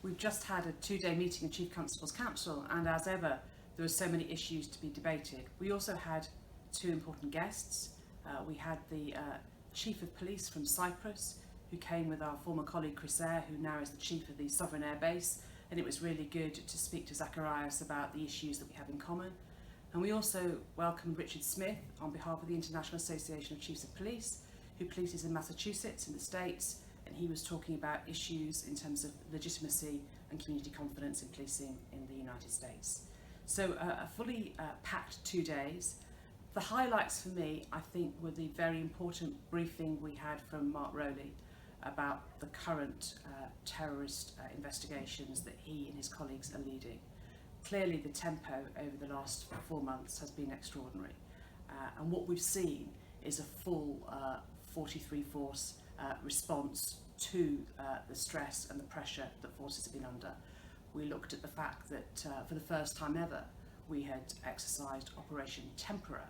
We've just had a 2-day meeting of Chief Constables Council, and as ever, there were so many issues to be debated. We also had 2 important guests. We had the Chief of Police from Cyprus, who came with our former colleague Chris Eyre, who now is the Chief of the Sovereign Air Base, and it was really good to speak to Zacharias about the issues that we have in common. And we also welcomed Richard Smith on behalf of the International Association of Chiefs of Police, who polices in Massachusetts in the States, and he was talking about issues in terms of legitimacy and community confidence in policing in the United States. So a fully packed 2 days. The highlights for me, I think, were the very important briefing we had from Mark Rowley about the current terrorist investigations that he and his colleagues are leading. Clearly the tempo over the last 4 months has been extraordinary, and what we've seen is a full 43 force response to the stress and the pressure that forces have been under. We looked at the fact that for the first time ever we had exercised Operation Tempora,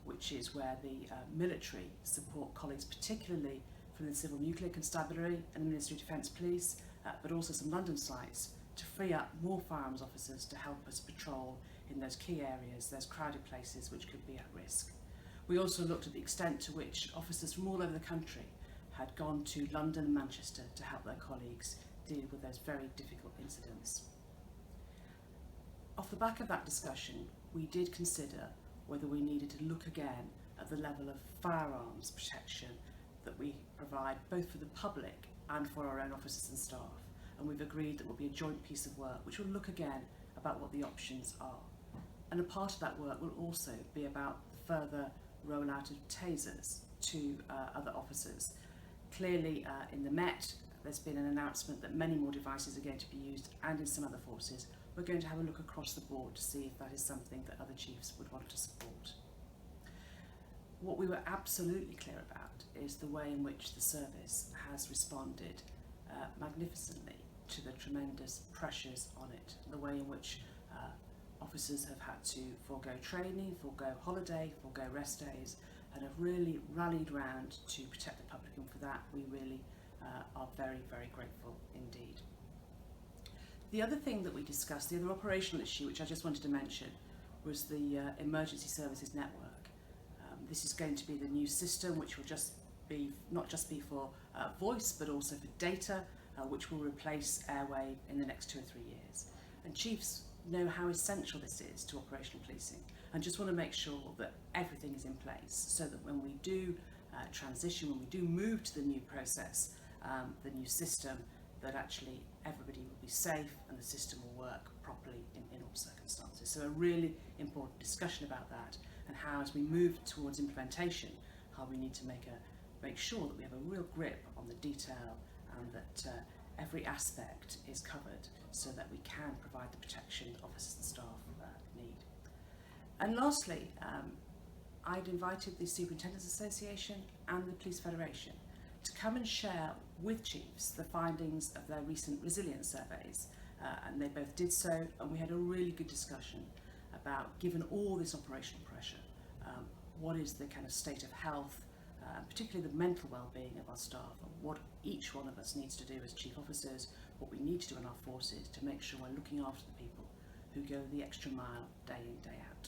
which is where the military support colleagues, particularly from the Civil Nuclear Constabulary and the Ministry of Defence Police, but also some London sites, to free up more firearms officers to help us patrol in those key areas, those crowded places which could be at risk. We also looked at the extent to which officers from all over the country had gone to London and Manchester to help their colleagues deal with those very difficult incidents. Off the back of that discussion, we did consider whether we needed to look again at the level of firearms protection that we provide both for the public and for our own officers and staff. And we've agreed that will be a joint piece of work which will look again about what the options are. And a part of that work will also be about the further rollout of tasers to other officers. Clearly in the Met there's been an announcement that many more devices are going to be used, and in some other forces. We're going to have a look across the board to see if that is something that other chiefs would want to support. What we were absolutely clear about is the way in which the service has responded magnificently to the tremendous pressures on it, the way in which officers have had to forego training, forego holiday, forego rest days, and have really rallied round to protect the public, and for that we really are very, very grateful indeed. The other thing that we discussed, the other operational issue which I just wanted to mention, was the Emergency Services Network. This is going to be the new system which will not just be for voice but also for data, which will replace airwave in the next 2 or 3 years. And chiefs know how essential this is to operational policing, and just want to make sure that everything is in place so that when we do transition, when we do move to the new process, the new system, that actually everybody will be safe and the system will work properly in all circumstances. So a really important discussion about that, and how as we move towards implementation, how we need to make sure that we have a real grip on the detail and that every aspect is covered so that we can provide the protection that officers and staff need. And lastly, I'd invited the Superintendents Association and the Police Federation to come and share with chiefs the findings of their recent resilience surveys, and they both did so, and we had a really good discussion about, given all this operational pressure, what is the kind of state of health, particularly the mental well-being of our staff, and what each one of us needs to do as chief officers, what we need to do in our forces to make sure we're looking after the people who go the extra mile day in, day out.